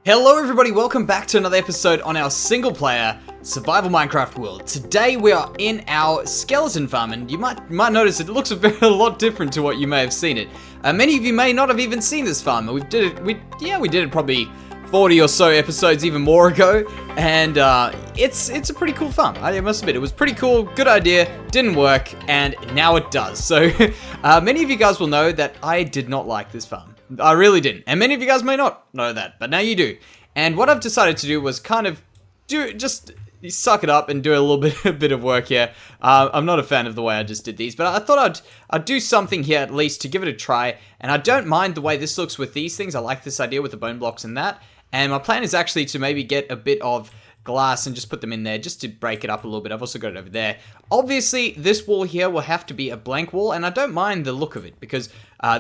Hello everybody, welcome back to another episode on our single player survival Minecraft world. Today we are in our skeleton farm, and you might notice it looks a lot different to what you may have seen it. Many of you may not have even seen this farm. We did it probably 40 or so episodes, even more ago, and it's a pretty cool farm. I must admit, it was pretty cool, good idea, didn't work, and now it does. So many of you guys will know that I did not like this farm. I really didn't, and many of you guys may not know that, but now you do. And what I've decided to do was kind of just suck it up and do a bit of work here. I'm not a fan of the way I just did these, but I thought I'd do something here at least to give it a try. And I don't mind the way this looks with these things. I like this idea with the bone blocks and that. And my plan is actually to maybe get a bit of glass and just put them in there just to break it up a little bit. I've also got it over there. Obviously, this wall here will have to be a blank wall, and I don't mind the look of it because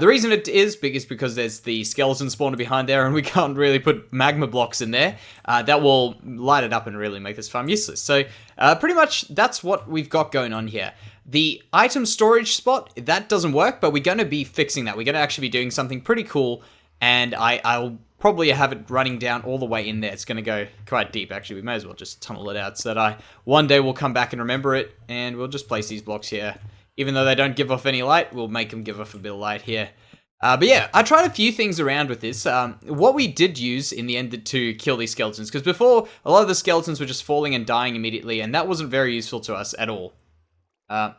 the reason it is big is because there's the skeleton spawner behind there, and we can't really put magma blocks in there. That will light it up and really make this farm useless. So pretty much that's what we've got going on here. The item storage spot, that doesn't work, but we're going to be fixing that. We're going to actually be doing something pretty cool, and I'll probably have it running down all the way in there. It's going to go quite deep, actually. We may as well just tunnel it out so that one day we'll come back and remember it, and we'll just place these blocks here. Even though they don't give off any light, we'll make them give off a bit of light here. But yeah, I tried a few things around with this. What we did use in the end to kill these skeletons, because before, a lot of the skeletons were just falling and dying immediately, and that wasn't very useful to us at all. Why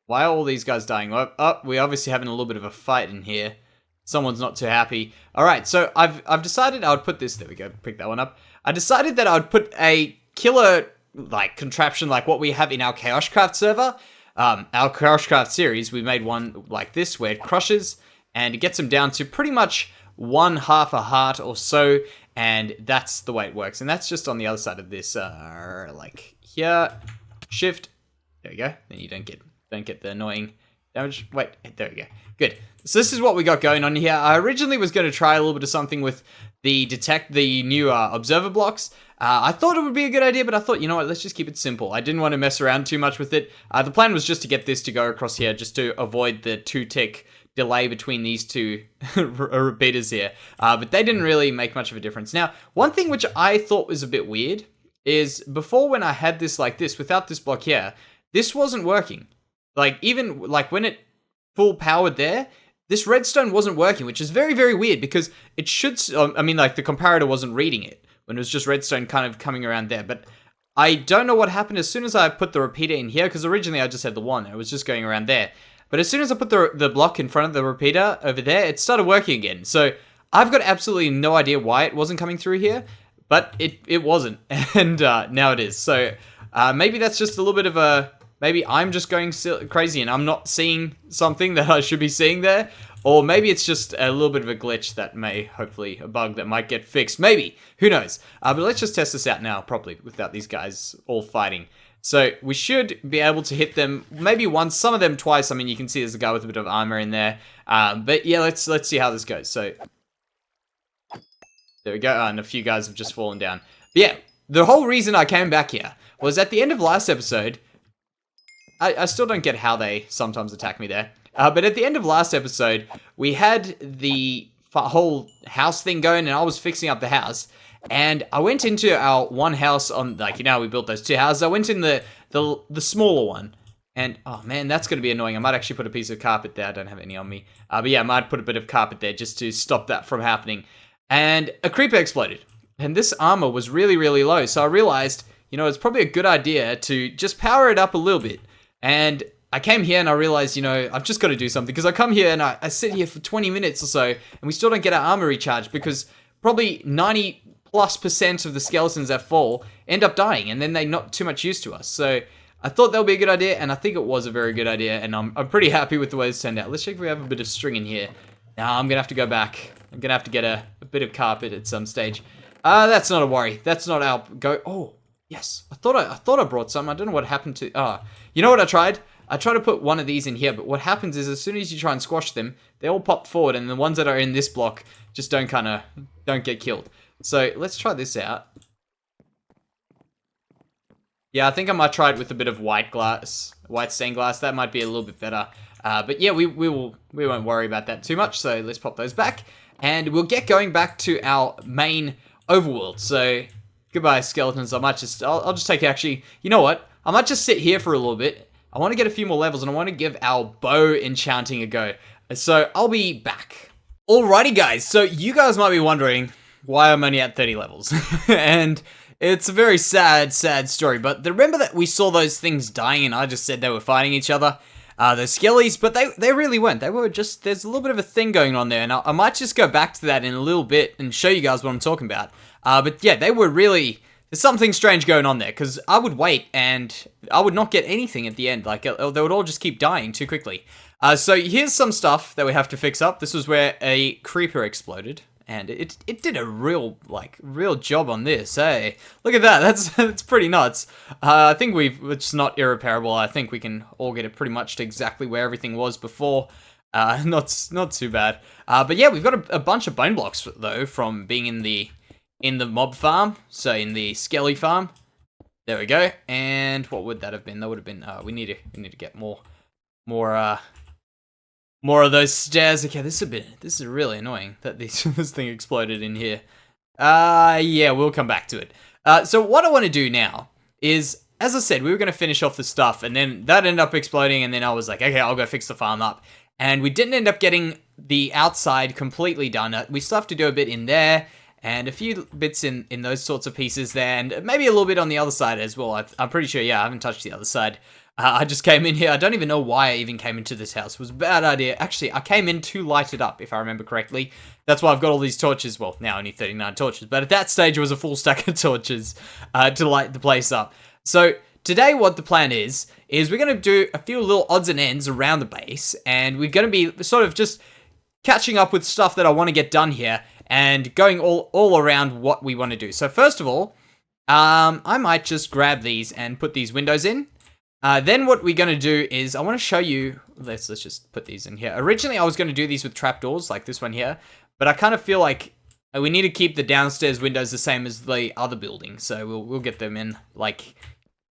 are all these guys dying? Oh, we're obviously having a little bit of a fight in here. Someone's not too happy. Alright, so I've decided I would put this, there we go, pick that one up. I decided that I would put a killer, contraption like what we have in our KaoshKraft server. Our KaoshKraft series, we made one like this where it crushes and it gets them down to pretty much 1/2 a heart or so, and that's the way it works. And that's just on the other side of this, like here, shift, there we go, then you don't get the annoying damage. Wait, there we go. Good. So this is what we got going on here. I originally was going to try a little bit of something with the new observer blocks. I thought it would be a good idea, but I thought, you know what, let's just keep it simple. I didn't want to mess around too much with it. The plan was just to get this to go across here, just to avoid the 2-tick delay between these two repeaters here. But they didn't really make much of a difference. Now, one thing which I thought was a bit weird is before, when I had this like this, without this block here, this wasn't working. Even when it full powered there, this redstone wasn't working, which is very, very weird because it should, the comparator wasn't reading it when it was just redstone kind of coming around there. But I don't know what happened as soon as I put the repeater in here, because originally I just had the one, it was just going around there. But as soon as I put the block in front of the repeater over there, it started working again. So I've got absolutely no idea why it wasn't coming through here, but it wasn't, and now it is. So maybe that's just a little bit of a, maybe I'm just going crazy and I'm not seeing something that I should be seeing there. Or maybe it's just a little bit of a glitch that may, hopefully, a bug that might get fixed. Maybe. Who knows? But let's just test this out now properly without these guys all fighting. So we should be able to hit them maybe once, some of them twice. I mean, you can see there's a guy with a bit of armor in there. But yeah, let's see how this goes. So there we go. And a few guys have just fallen down. But yeah, the whole reason I came back here was at the end of last episode, I still don't get how they sometimes attack me there. But at the end of last episode, we had the whole house thing going, and I was fixing up the house. And I went into our one house on, we built those two houses. I went in the smaller one. And, oh man, that's going to be annoying. I might actually put a piece of carpet there. I don't have any on me. But yeah, I might put a bit of carpet there just to stop that from happening. And a creeper exploded. And this armor was really, really low. So I realized, it's probably a good idea to just power it up a little bit. And I came here and I realized, I've just got to do something, because I come here and I sit here for 20 minutes or so and we still don't get our armor recharged, because probably 90+% of the skeletons that fall end up dying, and then they're not too much use to us. So I thought that would be a good idea, and I think it was a very good idea, and I'm pretty happy with the way it's turned out. Let's check if we have a bit of string in here. Now I'm going to have to go back. I'm going to have to get a bit of carpet at some stage. That's not a worry. That's not our go. Oh, yes. I thought I brought some. I don't know what happened to... you know what I tried? I tried to put one of these in here, but what happens is as soon as you try and squash them, they all pop forward, and the ones that are in this block just don't get killed. So let's try this out. Yeah, I think I might try it with a bit of white stained glass. That might be a little bit better. But yeah, we won't worry about that too much. So let's pop those back, and we'll get going back to our main overworld. So, goodbye, skeletons. I'll just take actually, you know what? I might just sit here for a little bit. I want to get a few more levels, and I want to give our bow enchanting a go. So, I'll be back. Alrighty, guys. So, you guys might be wondering why I'm only at 30 levels. And it's a very sad story. But remember that we saw those things dying, and I just said they were fighting each other? The skellies, but they really weren't. They were just, there's a little bit of a thing going on there, and I might just go back to that in a little bit and show you guys what I'm talking about. But yeah, they were really, there's something strange going on there, because I would wait, and I would not get anything at the end. Like, they would all just keep dying too quickly. So here's some stuff that we have to fix up. This was where a creeper exploded. And it did a real job on this, hey? Look at that, that's pretty nuts. I think it's not irreparable. I think we can all get it pretty much to exactly where everything was before. Not too bad. But yeah, we've got a bunch of bone blocks, though, from being in the mob farm. So in the skelly farm. There we go. And what would that have been? That would have been, we need to get more of those stairs. Okay, this is really annoying that this thing exploded in here. Yeah, we'll come back to it. So what I want to do now is, as I said, we were going to finish off the stuff, and then that ended up exploding, and then I was like, okay, I'll go fix the farm up. And we didn't end up getting the outside completely done. We still have to do a bit in there, and a few bits in those sorts of pieces there, and maybe a little bit on the other side as well. I'm pretty sure, yeah, I haven't touched the other side. I just came in here. I don't even know why I even came into this house. It was a bad idea. Actually, I came in to light it up, if I remember correctly. That's why I've got all these torches. Well, now only 39 torches. But at that stage, it was a full stack of torches to light the place up. So today, what the plan is we're going to do a few little odds and ends around the base. And we're going to be sort of just catching up with stuff that I want to get done here. And going all around what we want to do. So first of all, I might just grab these and put these windows in. Then what we're going to do is, I want to show you, let's just put these in here. Originally, I was going to do these with trapdoors, like this one here, but I kind of feel like we need to keep the downstairs windows the same as the other building, so we'll get them in, like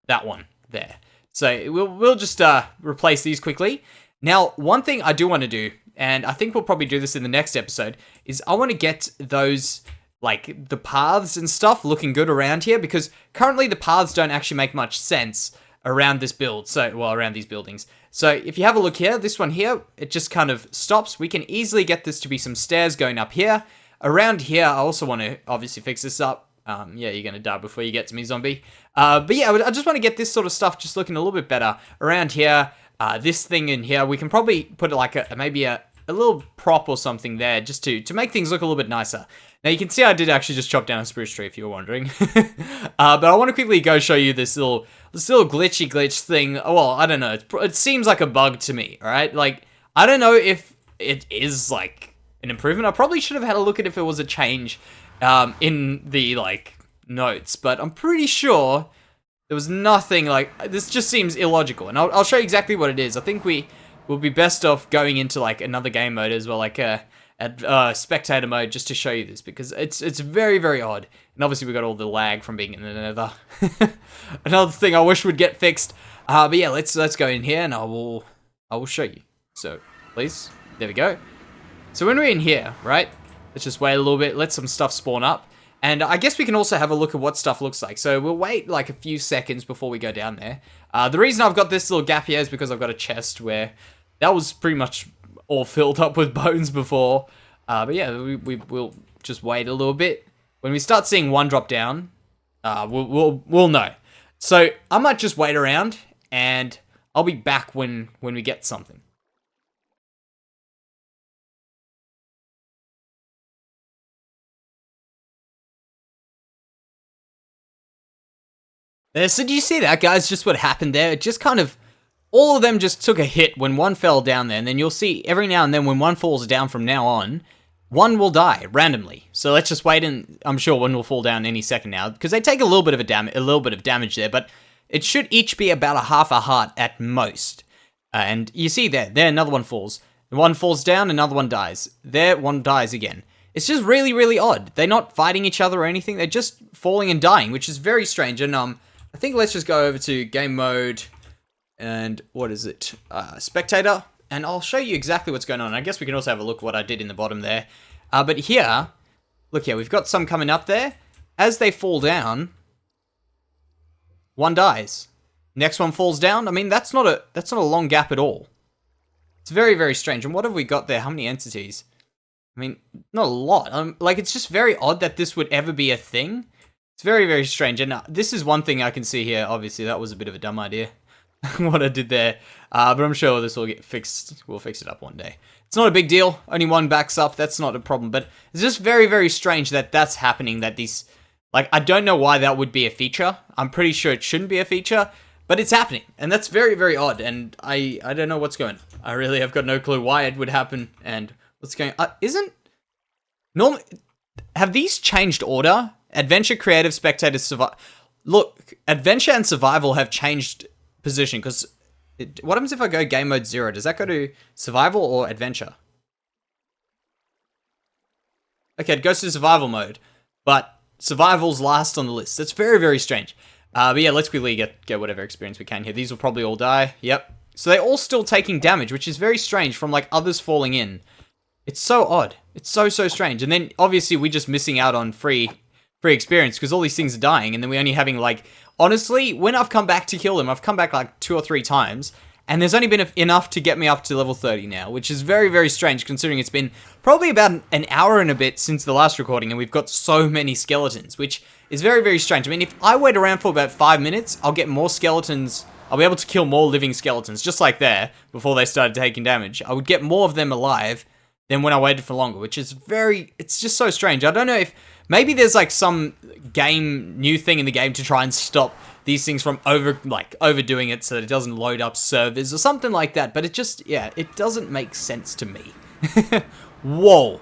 that one there. So we'll just replace these quickly. Now, one thing I do want to do, and I think we'll probably do this in the next episode, is I want to get those, like, the paths and stuff looking good around here, because currently the paths don't actually make much sense around this build, around these buildings. So if you have a look here, this one here, it just kind of stops. We can easily get this to be some stairs going up here. Around here, I also want to obviously fix this up. Yeah, you're going to die before you get to me, zombie. But yeah, I just want to get this sort of stuff just looking a little bit better. Around here, this thing in here, we can probably put like maybe a little prop or something there just to make things look a little bit nicer. Now you can see I did actually just chop down a spruce tree if you were wondering. But I want to quickly go show you this little glitch thing. Well, I don't know. It seems like a bug to me, alright? Like, I don't know if it is like an improvement. I probably should have had a look at if it was a change in the like notes, but I'm pretty sure there was nothing like, this just seems illogical. And I'll show you exactly what it is. I think we will be best off going into like another game mode as well, like spectator mode, just to show you this, because it's very, very odd. And obviously we got all the lag from being in the nether. Another thing I wish would get fixed. But yeah, let's go in here and I will show you. So please, there we go. So when we're in here, right, let's just wait a little bit, let some stuff spawn up. And I guess we can also have a look at what stuff looks like. So we'll wait like a few seconds before we go down there. The reason I've got this little gap here is because I've got a chest where that was pretty much all filled up with bones before. But yeah, we'll just wait a little bit. When we start seeing one drop down, we'll know. So I might just wait around and I'll be back when we get something. So do you see that, guys? Just what happened there. It just kind of, all of them just took a hit when one fell down there. And then you'll see every now and then when one falls down from now on, one will die randomly. So let's just wait, and I'm sure one will fall down any second now, because they take a little bit of damage there, but it should each be about a half a heart at most. And you see there another one falls. One falls down, another one dies. There, one dies again. It's just really, really odd. They're not fighting each other or anything. They're just falling and dying, which is very strange. And I think let's just go over to game mode and what is it? Spectator. And I'll show you exactly what's going on. I guess we can also have a look at what I did in the bottom there. But here, look here, we've got some coming up there. as they fall down, one dies. Next one falls down. I mean, that's not a long gap at all. It's very, very strange. And what have we got there? How many entities? I mean, not a lot. Like, it's just very odd that this would ever be a thing. It's very, very strange. And this is one thing I can see here. Obviously, that was a bit of a dumb idea, what I did there. But I'm sure this will get fixed. We'll fix it up one day. It's not a big deal. Only one backs up. That's not a problem. But it's just very, very strange that that's happening. That these... Like, I don't know why that would be a feature. I'm pretty sure it shouldn't be a feature. But it's happening. And that's very, very odd. And I don't know what's going on. I really have got no clue why it would happen. And what's going on. Normally... Have these changed order? Adventure, Creative, Spectator, Survival. Look, Adventure and Survival have changed position. Because what happens if I go Game Mode 0? Does that go to Survival or Adventure? Okay, it goes to Survival mode. But Survival's last on the list. That's very, very strange. But yeah, let's quickly get whatever experience we can here. These will probably all die. Yep. So they're all still taking damage, which is very strange from, like, others falling in. It's so odd. It's so, so strange. And then, obviously, we're just missing out on free experience because all these things are dying. And then we're only having, like... Honestly, when I've come back to kill them, I've come back, like, 2 or 3 times. And there's only been enough to get me up to level 30 now, which is very, very strange considering it's been probably about an hour and a bit since the last recording, and we've got so many skeletons, which is very, very strange. I mean, if I wait around for about 5 minutes, I'll get more skeletons. I'll be able to kill more living skeletons, just like there, before they started taking damage. I would get more of them alive than when I waited for longer, which is it's just so strange. I don't know if, maybe there's like some new thing in the game to try and stop these things from overdoing it so that it doesn't load up servers or something like that. But it just, yeah, it doesn't make sense to me. Whoa.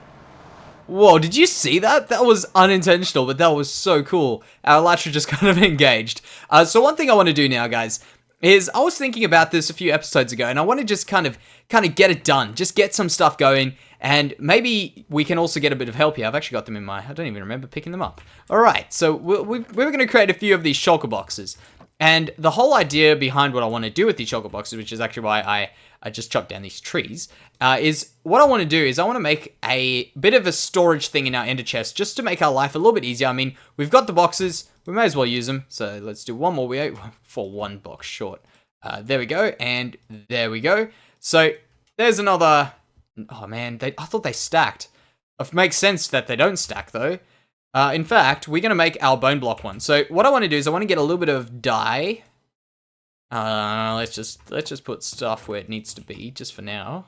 Whoa, did you see that? That was unintentional, but that was so cool. Our Elytra just kind of engaged. So one thing I want to do now, guys, is I was thinking about this a few episodes ago, and I want to just kind of get it done. Just get some stuff going, and maybe we can also get a bit of help here. I've actually got them in my... I don't even remember picking them up. Alright, so we're going to create a few of these shulker boxes. And the whole idea behind what I want to do with these shulker boxes, which is actually why I just chopped down these trees, is what I want to do is I want to make a bit of a storage thing in our ender chest just to make our life a little bit easier. I mean, we've got the boxes, we may as well use them. So let's do one more. We for one box short. There we go, and there we go. So there's another... Oh man, I thought they stacked. It makes sense that they don't stack though. In fact, we're going to make our bone block one. So what I want to do is I want to get a little bit of dye. Let's just put stuff where it needs to be, just for now.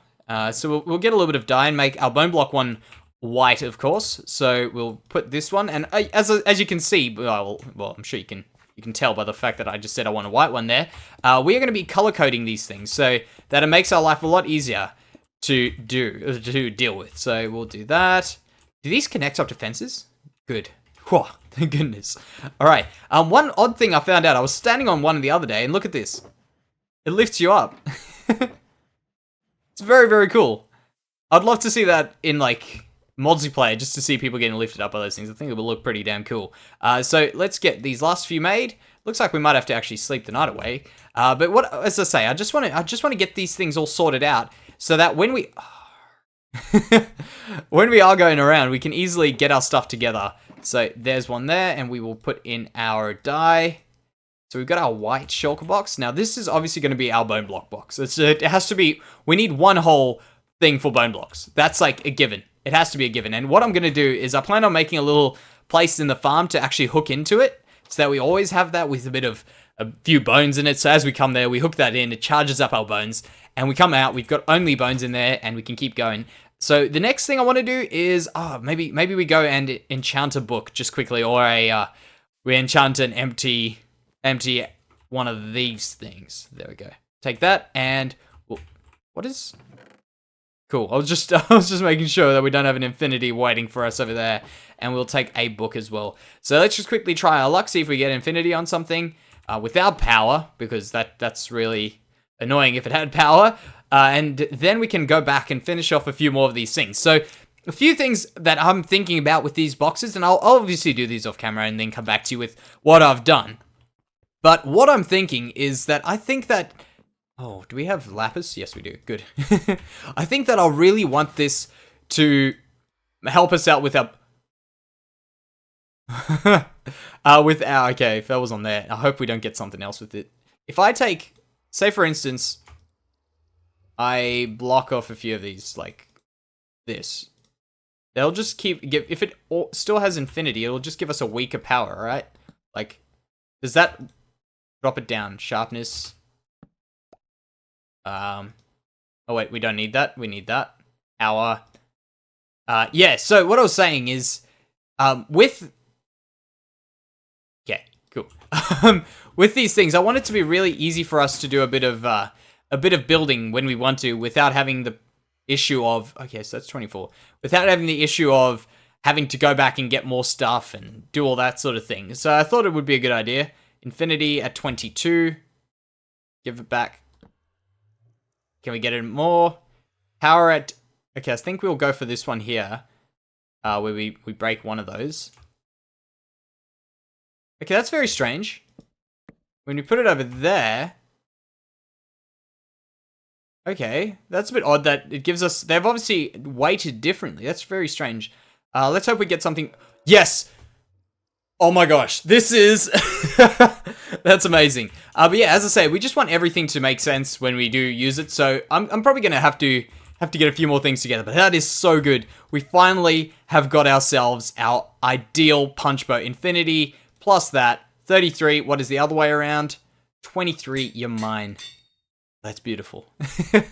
So we'll get a little bit of dye and make our bone block one white, of course. So we'll put this one, and as you can see, well, I'm sure you can tell by the fact that I just said I want a white one there. We are going to be color coding these things so that it makes our life a lot easier to deal with. So we'll do that. Do these connect up to fences? Good. Whew, thank goodness. All right. One odd thing I found out, I was standing on one the other day, and look at this. It lifts you up. It's very, very cool. I'd love to see that in, like, multiplayer, just to see people getting lifted up by those things. I think it will look pretty damn cool. So let's get these last few made. Looks like we might have to actually sleep the night away. But what, as I say, I just want to get these things all sorted out so that when we... when we are going around, we can easily get our stuff together. So there's one there, and we will put in our dye. So we've got our white shulker box. Now this is obviously going to be our bone block box. It has to be, we need one whole thing for bone blocks. That's like a given. It has to be a given. And what I'm going to do is I plan on making a little place in the farm to actually hook into it, so that we always have that with a few bones in it. So as we come there, we hook that in, it charges up our bones, and we come out, we've got only bones in there, and we can keep going. So the next thing I want to do is, maybe we go and enchant a book just quickly, or we enchant an empty one of these things. There we go. Take that, and what is? Cool. I was just making sure that we don't have an infinity waiting for us over there, and we'll take a book as well. So let's just quickly try our luck, see if we get infinity on something without power, because that's really annoying if it had power. And then we can go back and finish off a few more of these things. So a few things that I'm thinking about with these boxes, and I'll obviously do these off camera and then come back to you with what I've done. But what I'm thinking is that I think that... Oh, do we have lapis? Yes, we do. Good. I think that I'll really want this to help us out with our... With our, okay, if that was on there, I hope we don't get something else with it. If I take, say for instance, I block off a few of these, like this. They'll just if it still has infinity, it'll just give us a weaker power, right? Like, does that drop it down? Sharpness. Oh wait, we don't need that. We need that. Power. Yeah, so what I was saying is, with... Okay, cool. With these things, I want it to be really easy for us to do a bit of building when we want to, without having the issue of... Okay, so that's 24. Without having the issue of having to go back and get more stuff and do all that sort of thing. So I thought it would be a good idea. Infinity at 22. Give it back. Can we get it more? Power at... Okay, I think we'll go for this one here. Where we break one of those. Okay, that's very strange. When we put it over there... Okay, that's a bit odd that it gives us... They've obviously weighted differently. That's very strange. Let's hope we get something... Yes! Oh my gosh, this is... That's amazing. But yeah, as I say, we just want everything to make sense when we do use it. So I'm probably going to have to get a few more things together. But that is so good. We finally have got ourselves our ideal punch bow. Infinity plus that. 33, what is the other way around? 23, you're mine. That's beautiful. The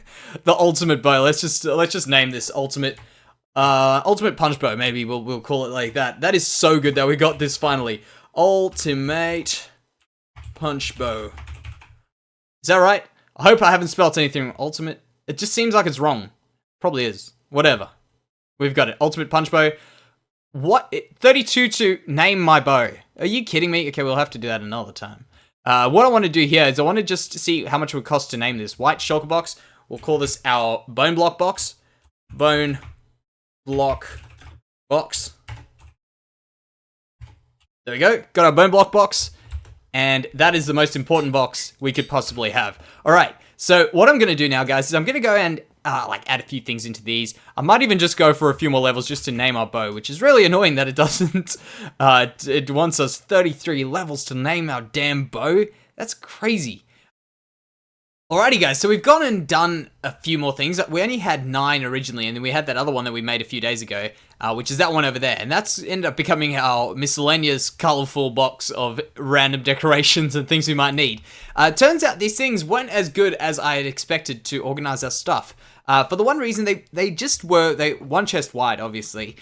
ultimate bow. Let's just name this ultimate punch bow. Maybe we'll call it like that. That is so good that we got this finally. Ultimate punch bow. Is that right? I hope I haven't spelt anything wrong. Ultimate. It just seems like it's wrong. Probably is. Whatever. We've got it. Ultimate punch bow. What? 32 to name my bow. Are you kidding me? Okay, we'll have to do that another time. What I want to do here is I want to just see how much it would cost to name this. White shulker box. We'll call this our bone block box. Bone block box. There we go. Got our bone block box. And that is the most important box we could possibly have. Alright, so what I'm going to do now, guys, is I'm going to go and add a few things into these. I might even just go for a few more levels just to name our bow, which is really annoying that it doesn't... it wants us 33 levels to name our damn bow. That's crazy. Alrighty, guys, so we've gone and done a few more things. We only had 9 originally, and then we had that other one that we made a few days ago, which is that one over there. And that's ended up becoming our miscellaneous, colourful box of random decorations and things we might need. Turns out these things weren't as good as I had expected to organise our stuff. For the one reason, they just were one chest wide, obviously.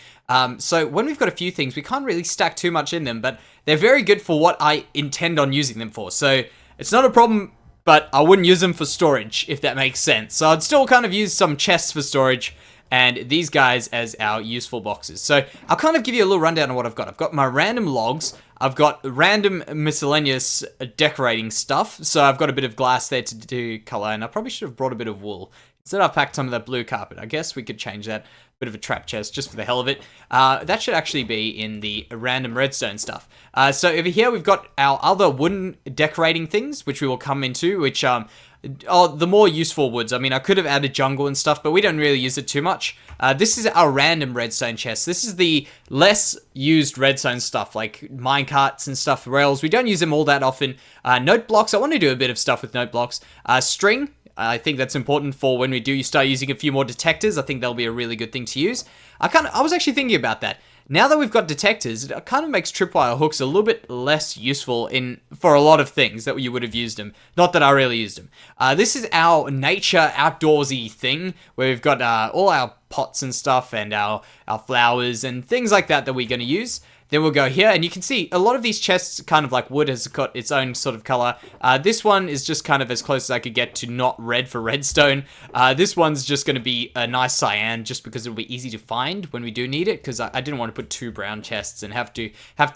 So when we've got a few things, we can't really stack too much in them, but they're very good for what I intend on using them for. So it's not a problem... But I wouldn't use them for storage, if that makes sense. So I'd still kind of use some chests for storage, and these guys as our useful boxes. So I'll kind of give you a little rundown of what I've got. I've got my random logs. I've got random miscellaneous decorating stuff. So I've got a bit of glass there to do color, and I probably should have brought a bit of wool. Instead, I've packed some of that blue carpet. I guess we could change that. Bit of a trap chest, just for the hell of it. That should actually be in the random redstone stuff. So over here, we've got our other wooden decorating things, which we will come into, which the more useful woods. I mean, I could have added jungle and stuff, but we don't really use it too much. This is our random redstone chest. This is the less used redstone stuff, like minecarts and stuff, rails. We don't use them all that often. Note blocks, I want to do a bit of stuff with note blocks. String. I think that's important for when we do start using a few more detectors. I think that'll be a really good thing to use. I was actually thinking about that. Now that we've got detectors, it kind of makes tripwire hooks a little bit less useful for a lot of things that you would have used them. Not that I really used them. This is our nature outdoorsy thing, where we've got all our pots and stuff and our flowers and things like that we're going to use. Then we'll go here, and you can see a lot of these chests, kind of like wood, has got its own sort of color. This one is just kind of as close as I could get to not red for redstone. This one's just going to be a nice cyan, just because it'll be easy to find when we do need it, because I didn't want to put 2 brown chests and have to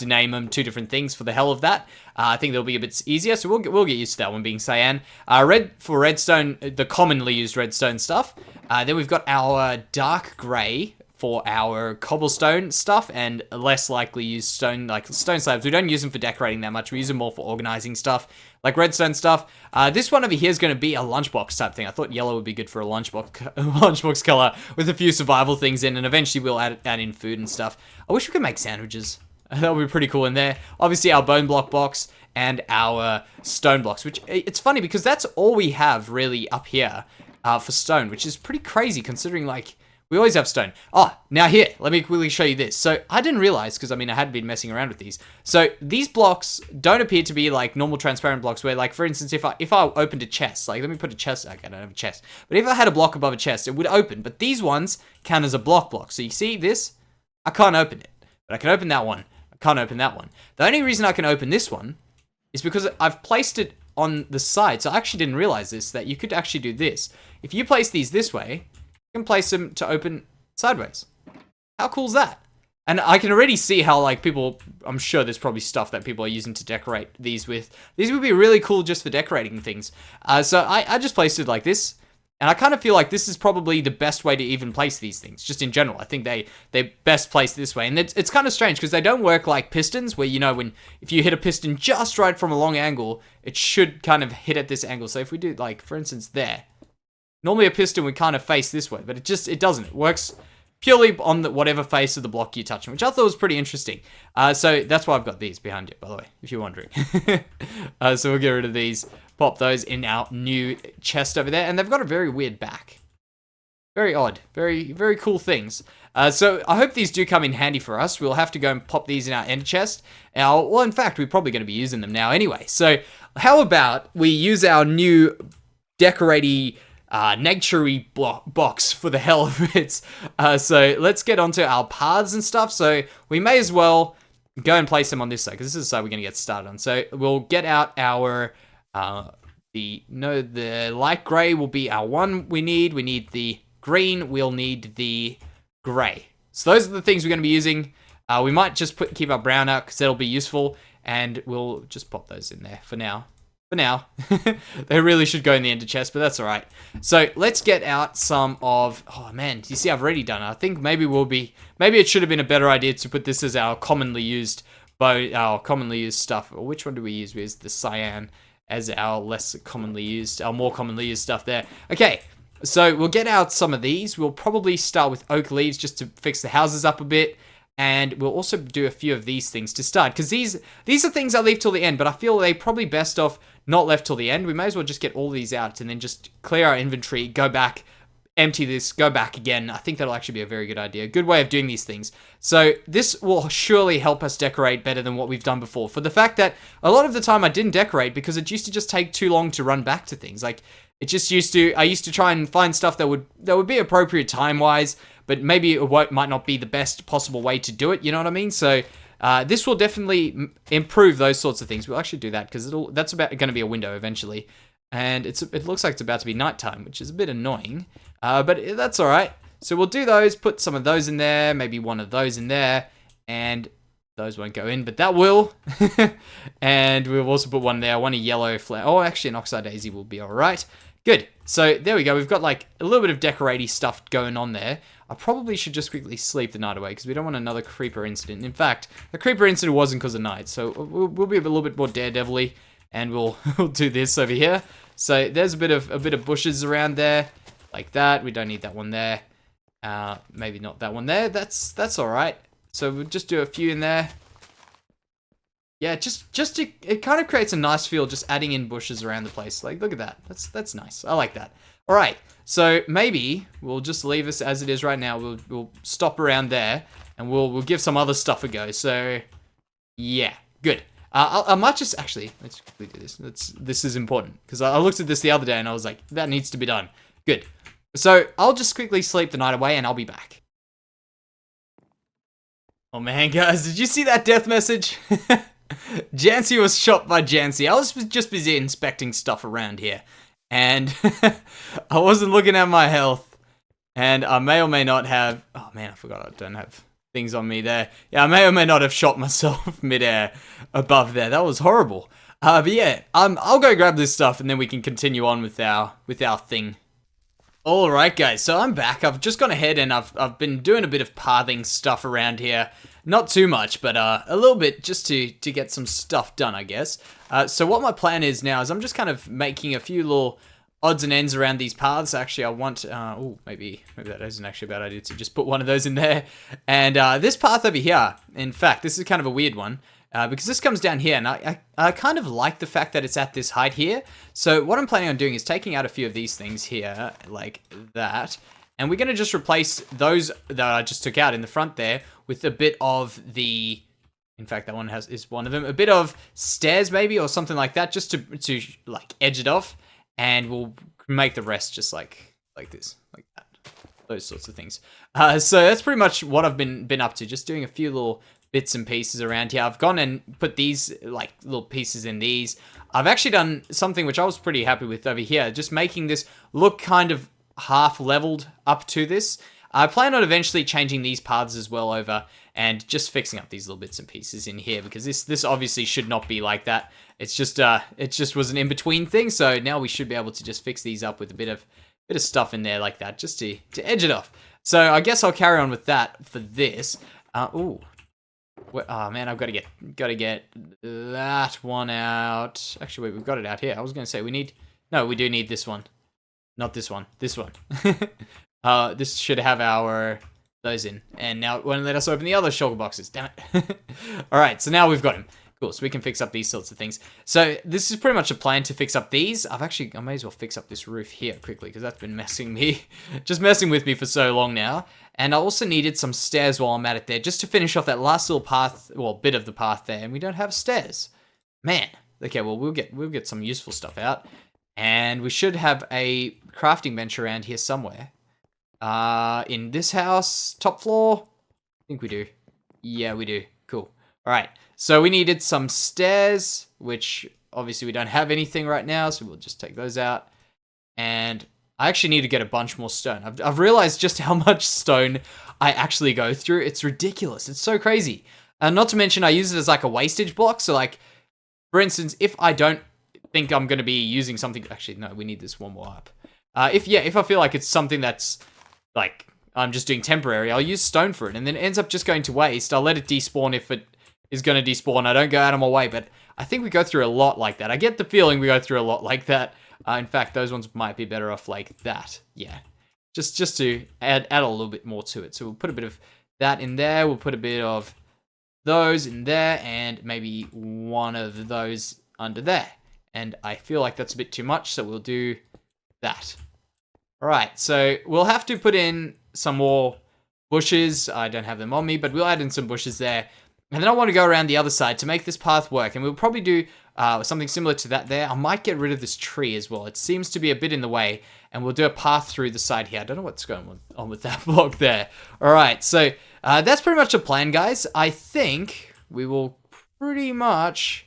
name them 2 different things for the hell of that. I think they'll be a bit easier, so we'll get used to that one being cyan. Red for redstone, the commonly used redstone stuff. Then we've got our dark gray for our cobblestone stuff, and less likely use stone, like stone slabs. We don't use them for decorating that much. We use them more for organizing stuff, like redstone stuff. This one over here is going to be a lunchbox type thing. I thought yellow would be good for a lunchbox color with a few survival things in, and eventually we'll add in food and stuff. I wish we could make sandwiches. That would be pretty cool in there. Obviously, our bone block box and our stone blocks, which it's funny because that's all we have really up here for stone, which is pretty crazy considering, like, we always have stone. Oh, now here, let me quickly show you this. So I didn't realize, because I mean, I had been messing around with these. So these blocks don't appear to be like normal transparent blocks where, like, for instance, if I opened a chest, like, let me put a chest, okay, I don't have a chest. But if I had a block above a chest, it would open. But these ones count as a block. So you see this? I can't open it. But I can open that one. I can't open that one. The only reason I can open this one is because I've placed it on the side. So I actually didn't realize this, that you could actually do this. If you place these this way, can place them to open sideways. How cool is that? And I can already see how, like, people, I'm sure there's probably stuff that people are using to decorate these with. These would be really cool just for decorating things. So I just placed it like this, and I kind of feel like this is probably the best way to even place these things, just in general. I think they're best placed this way. And it's kind of strange because they don't work like pistons where, you know, if you hit a piston just right from a long angle, it should kind of hit at this angle. So if we do, like, for instance, there. Normally a piston would kind of face this way, but it doesn't. It works purely on whatever face of the block you're touching, which I thought was pretty interesting. So that's why I've got these behind you, by the way, if you're wondering. So we'll get rid of these, pop those in our new chest over there, and they've got a very weird back. Very odd, very, very cool things. So I hope these do come in handy for us. We'll have to go and pop these in our ender chest. Well, in fact, we're probably going to be using them now anyway. So how about we use our new decorating nature-y box for the hell of it. So let's get onto our paths and stuff. So we may as well go and place them on this side, because this is the side we're going to get started on. So we'll get out our, the light gray will be our one we need. We need the green, we'll need the gray. So those are the things we're going to be using. We might just keep our brown out, because that'll be useful, and we'll just pop those in there for now. They really should go in the ender chest, but that's all right. So let's get out some of, oh man, you see I've already done it. I think maybe it should have been a better idea to put this as our commonly used stuff. Or which one do we use? We use the cyan as our less commonly used, our more commonly used stuff there. Okay, so we'll get out some of these. We'll probably start with oak leaves just to fix the houses up a bit. And we'll also do a few of these things to start, because these are things I leave till the end, but I feel they probably best off not left till the end. We may as well just get all these out and then just clear our inventory, go back, empty this, go back again. I think that'll actually be a very good idea. Good way of doing these things. So this will surely help us decorate better than what we've done before. For the fact that a lot of the time I didn't decorate because it used to just take too long to run back to things. Like, it just I used to try and find stuff that would be appropriate time-wise, but maybe it might not be the best possible way to do it, you know what I mean? So this will definitely improve those sorts of things. We'll actually do that, because that's going to be a window eventually. And it looks like it's about to be nighttime, which is a bit annoying, but that's all right. So we'll do those, put some of those in there, maybe one of those in there, and those won't go in, but that will. And we'll also put one there, one a yellow flare. Oh, actually an oxide daisy will be all right. Good. So there we go. We've got like a little bit of decoraty stuff going on there. I probably should just quickly sleep the night away, because we don't want another creeper incident. In fact, the creeper incident wasn't because of night, so we'll be a little bit more daredevil-y, and we'll do this over here. So there's a bit of bushes around there, like that. We don't need that one there. Maybe not that one there. That's all right. So we'll just do a few in there. Yeah, it kind of creates a nice feel just adding in bushes around the place. Like, look at that. That's nice. I like that. All right. So maybe we'll just leave us as it is right now. We'll stop around there, and we'll give some other stuff a go. So yeah, good. I might just actually, let's quickly do this. This is important, because I looked at this the other day and I was like, that needs to be done. Good. So I'll just quickly sleep the night away, and I'll be back. Oh man, guys, did you see that death message? Jansey was shot by Jansey. I was just busy inspecting stuff around here, and I wasn't looking at my health, and I may or may not have, oh man, I forgot I don't have things on me there. Yeah, I may or may not have shot myself midair above there. That was horrible. But yeah, I'll go grab this stuff, and then we can continue on with our thing. Alright guys, so I'm back. I've just gone ahead and I've been doing a bit of pathing stuff around here. Not too much, but a little bit just to get some stuff done, I guess. So what my plan is now is I'm just kind of making a few little odds and ends around these paths. Actually, I want, oh, maybe that isn't actually a bad idea to just put one of those in there. And this path over here, in fact, this is kind of a weird one. Because this comes down here, and I kind of like the fact that it's at this height here. So what I'm planning on doing is taking out a few of these things here, like that. And we're going to just replace those that I just took out in the front there with a bit of the... In fact, that one is one of them. A bit of stairs maybe, or something like that, just to like edge it off. And we'll make the rest just like this, like that. Those sorts of things. So that's pretty much what I've been up to. Just doing a few little bits and pieces around here. I've gone and put these like little pieces in these. I've actually done something which I was pretty happy with over here, just making this look kind of half leveled up to this. I plan on eventually changing these paths as well over and just fixing up these little bits and pieces in here, because this obviously should not be like that. It's just it just was an in-between thing, so now we should be able to just fix these up with a bit of stuff in there like that, just to edge it off. So I guess I'll carry on with that for this. Ooh. Oh man, I've got to get that one out. Actually, wait, we've got it out here. I was going to say we do need this one. Not this one. This one. This should have those in. And now it won't let us open the other shulker boxes. Damn it. Alright, so now we've got him. Cool, so we can fix up these sorts of things. So this is pretty much a plan to fix up these. I may as well fix up this roof here quickly, because that's been messing with me for so long now. And I also needed some stairs while I'm at it there, just to finish off that last little path, well, bit of the path there, and we don't have stairs. Man. Okay, well, we'll get some useful stuff out. And we should have a crafting bench around here somewhere. In this house, top floor? I think we do. Yeah, we do. Cool. Alright, so we needed some stairs, which obviously we don't have anything right now, so we'll just take those out. And I actually need to get a bunch more stone. I've realized just how much stone I actually go through. It's ridiculous. It's so crazy. Not to mention I use it as like a wastage block. So like, for instance, if I don't think I'm going to be using something... Actually, no, we need this one more up. If I feel like it's something that's like, I'm just doing temporary, I'll use stone for it. And then it ends up just going to waste. I'll let it despawn if it is going to despawn. I don't go out of my way, but I think we go through a lot like that. I get the feeling we go through a lot like that. In fact, those ones might be better off like that. Yeah. Just to add a little bit more to it. So we'll put a bit of that in there. We'll put a bit of those in there. And maybe one of those under there. And I feel like that's a bit too much. So we'll do that. Alright. So we'll have to put in some more bushes. I don't have them on me. But we'll add in some bushes there. And then I want to go around the other side to make this path work. And we'll probably do something similar to that there. I might get rid of this tree as well. It seems to be a bit in the way. And we'll do a path through the side here. I don't know what's going on with that block there. Alright, so that's pretty much a plan, guys. I think we will pretty much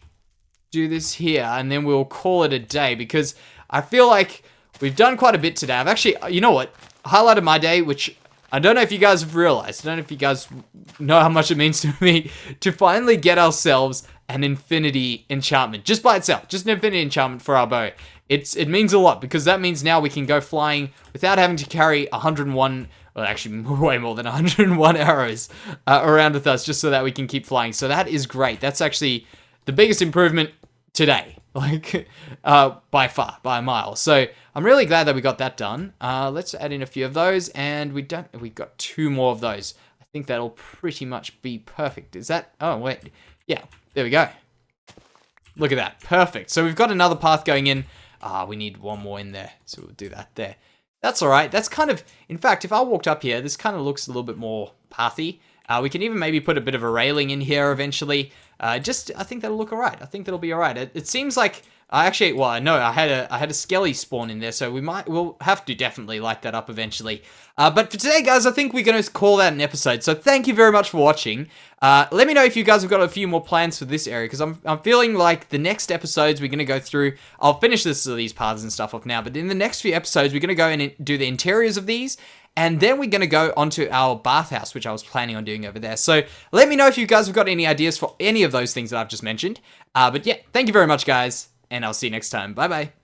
do this here. And then we'll call it a day. Because I feel like we've done quite a bit today. I've actually, you know what? Highlight of my day, which... I don't know if you guys have realized, I don't know if you guys know how much it means to me to finally get ourselves an infinity enchantment. Just by itself, just an infinity enchantment for our bow. It means a lot, because that means now we can go flying without having to carry 101, well actually way more than 101 arrows around with us, just so that we can keep flying. So that is great. That's actually the biggest improvement today. Like, by far, by a mile. So, I'm really glad that we got that done. Let's add in a few of those, and we got 2 more of those. I think that'll pretty much be perfect. Is that, oh wait, yeah, there we go. Look at that, perfect. So we've got another path going in. We need one more in there, so we'll do that there. That's alright, that's kind of, in fact, if I walked up here, this kind of looks a little bit more pathy. We can even maybe put a bit of a railing in here eventually. I think that'll look alright. I think that'll be alright. It seems like, actually, well, no, I had a skelly spawn in there, so we'll have to definitely light that up eventually. But for today, guys, I think we're going to call that an episode. So thank you very much for watching. Let me know if you guys have got a few more plans for this area, because I'm feeling like the next episodes we're going to go through, I'll finish these paths and stuff off now, but in the next few episodes, we're going to go in and do the interiors of these, and then we're going to go onto our bathhouse, which I was planning on doing over there. So let me know if you guys have got any ideas for any of those things that I've just mentioned. But yeah, thank you very much, guys, and I'll see you next time. Bye-bye.